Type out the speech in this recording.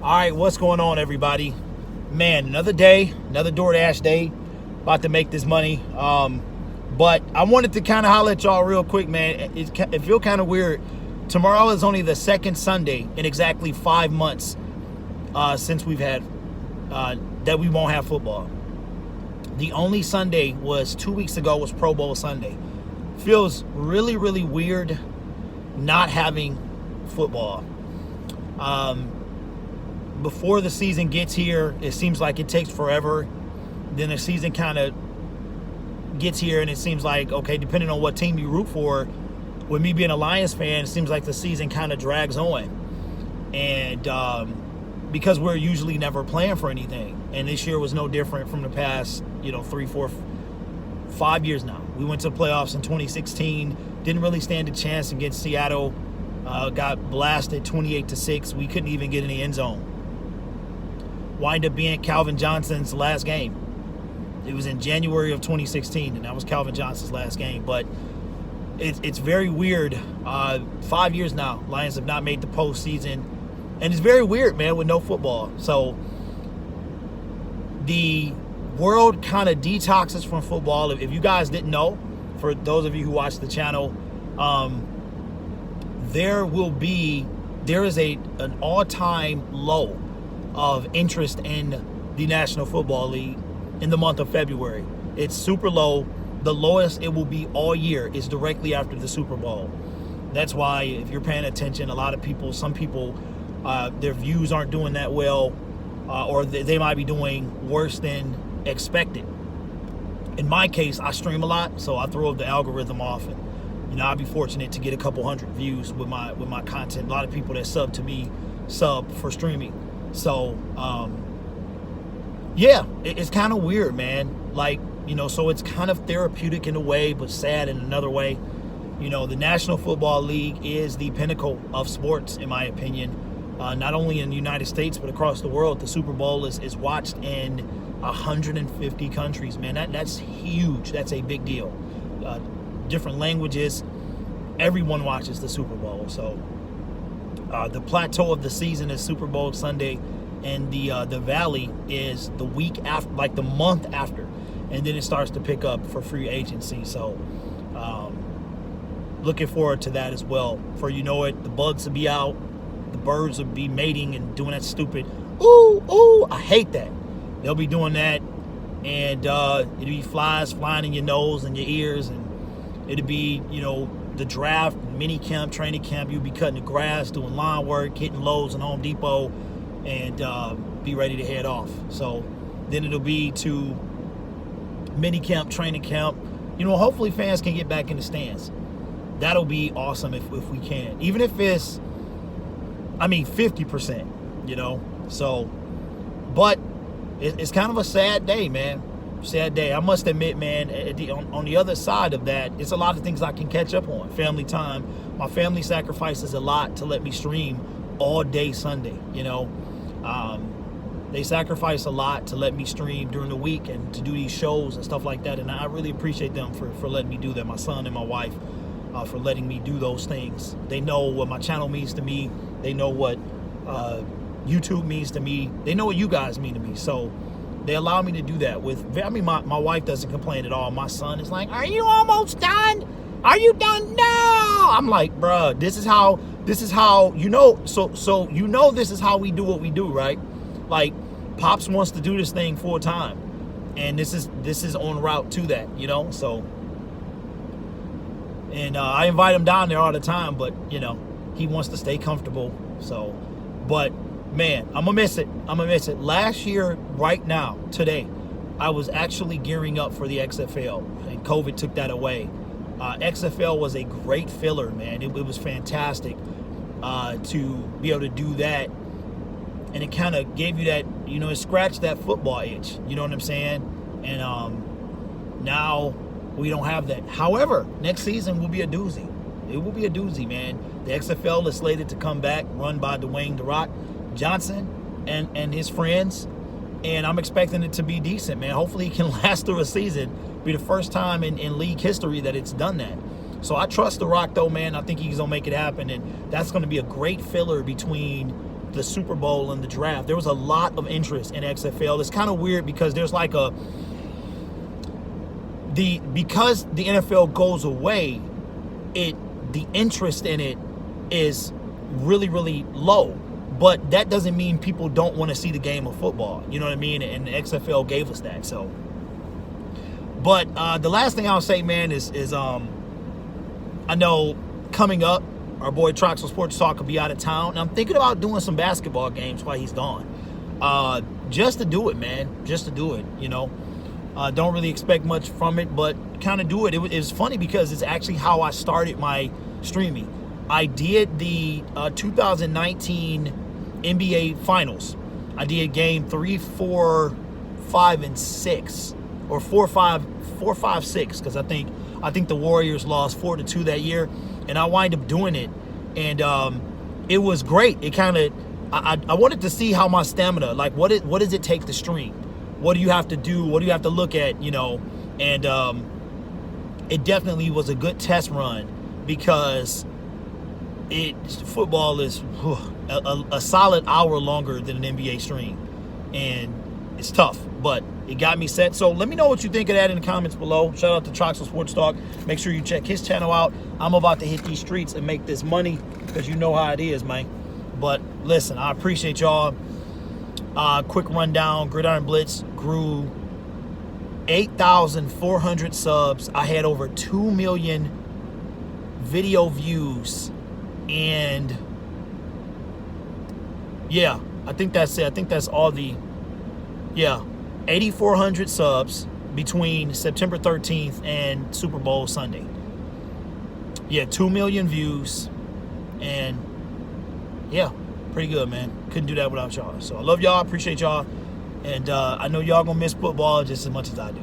All right, what's going on, everybody? Man, another day, another DoorDash day. About to make this money. But I wanted to kind of holler at y'all real quick, man. It feels kind of weird. Tomorrow is only the second Sunday in exactly 5 months since we've had that we won't have football. The only Sunday was 2 weeks ago was Pro Bowl Sunday. Feels really, really weird not having football. Before the season gets here, it seems like it takes forever. Then the season kind of gets here, and it seems like, okay, depending on what team you root for, with me being a Lions fan, it seems like the season kind of drags on. And because we're usually never playing for anything, and this year was no different from the past, 3, 4, 5 years now. We went to the playoffs in 2016, didn't really stand a chance against Seattle, got blasted 28-6. We couldn't even get in the end zone. Wind up being Calvin Johnson's last game. It was in January of 2016, and that was Calvin Johnson's last game. But it's very weird. 5 years now, Lions have not made the postseason, and it's very weird, man, with no football. So the world kind of detoxes from football. If you guys didn't know, for those of you who watch the channel, there is an all-time low of interest in the National Football League in the month of February. It's super low. The lowest it will be all year is directly after the Super Bowl. That's why, if you're paying attention, some people, their views aren't doing that well, or they might be doing worse than expected. In my case, I stream a lot, so I throw the algorithm off, and I'll be fortunate to get a couple hundred views with my content. A lot of people that sub to me sub for streaming. So, it's kind of weird, man. So it's kind of therapeutic in a way, but sad in another way. The National Football League is the pinnacle of sports, in my opinion. Not only in the United States, but across the world. The Super Bowl is watched in 150 countries, man. That's huge. That's a big deal. Different languages. Everyone watches the Super Bowl. So the plateau of the season is Super Bowl Sunday, and the valley is the week after, like the month after, and then it starts to pick up for free agency. So looking forward to that as well. For the bugs will be out, the birds will be mating and doing that stupid ooh, I hate that. They'll be doing that, and it'll be flies flying in your nose and your ears, and it'll be the draft, mini camp, training camp. You'll be cutting the grass, doing lawn work, hitting Lowe's and Home Depot, and be ready to head off. So then it'll be to mini camp, training camp. Hopefully fans can get back in the stands. That'll be awesome if we can. Even if it's, 50%, So, but it's kind of a sad day, man. Sad day. I must admit, man, on the other side of that, it's a lot of things I can catch up on. Family time. My family sacrifices a lot to let me stream all day Sunday, They sacrifice a lot to let me stream during the week and to do these shows and stuff like that, and I really appreciate them for letting me do that. My son and my wife, for letting me do those things. They know what my channel means to me. They know what YouTube means to me. They know what you guys mean to me. So they allow me to do that my wife doesn't complain at all. My son is like, "Are you almost done? Are you done?" No. I'm like, bruh, this is how, this is how we do what we do, right? Like, Pops wants to do this thing full time, and this is en route to that, so, and I invite him down there all the time, but he wants to stay comfortable. So, but man, I'm gonna miss it. Last year, right now, today, I was actually gearing up for the XFL, and COVID took that away. XFL was a great filler, man. It was fantastic to be able to do that, and it kind of gave you that, it scratched that football itch. You know what I'm saying? And now we don't have that. However, next season will be a doozy. It will be a doozy, man. The XFL is slated to come back, run by Dwayne "The Rock" Johnson and his friends, and I'm expecting it to be decent, man. Hopefully it can last through a season. Be the first time in league history that it's done that. So I trust The Rock, though, man. I think he's gonna make it happen, and that's gonna be a great filler between the Super Bowl and the draft, there was a lot of interest in XFL. It's kind of weird because there's like because the NFL goes away, the interest in it is really, really low. But that doesn't mean people don't want to see the game of football. You know what I mean? And the XFL gave us that. So, but the last thing I'll say, man, is I know coming up, our boy Troxel Sports Talk will be out of town. And I'm thinking about doing some basketball games while he's gone. Just to do it, man. Just to do it, you know. Don't really expect much from it, but kind of do it. It's funny because it's actually how I started my streaming. I did the 2019 NBA Finals. I did game 3, 4, 5, and 6, or 4, 5, 6, because I think the Warriors lost 4-2 that year, and I wind up doing it, and it was great. It kind of I wanted to see how my stamina, like what does it take to stream? What do you have to do? What do you have to look at? You know, and it definitely was a good test run because football is a solid hour longer than an NBA stream, and it's tough, but it got me set. So let me know what you think of that in the comments below. Shout out to Troxel Sports Talk. Make sure you check his channel out. I'm about to hit these streets and make this money because you know how it is, man. But listen, I appreciate y'all. Quick rundown: Gridiron Blitz grew 8,400 subs. I had over 2 million video views. And yeah, I think that's it. I think that's all 8,400 subs between September 13th and Super Bowl Sunday. Yeah, 2 million views, and yeah, pretty good, man. Couldn't do that without y'all. So I love y'all, appreciate y'all, and I know y'all gonna miss football just as much as I do.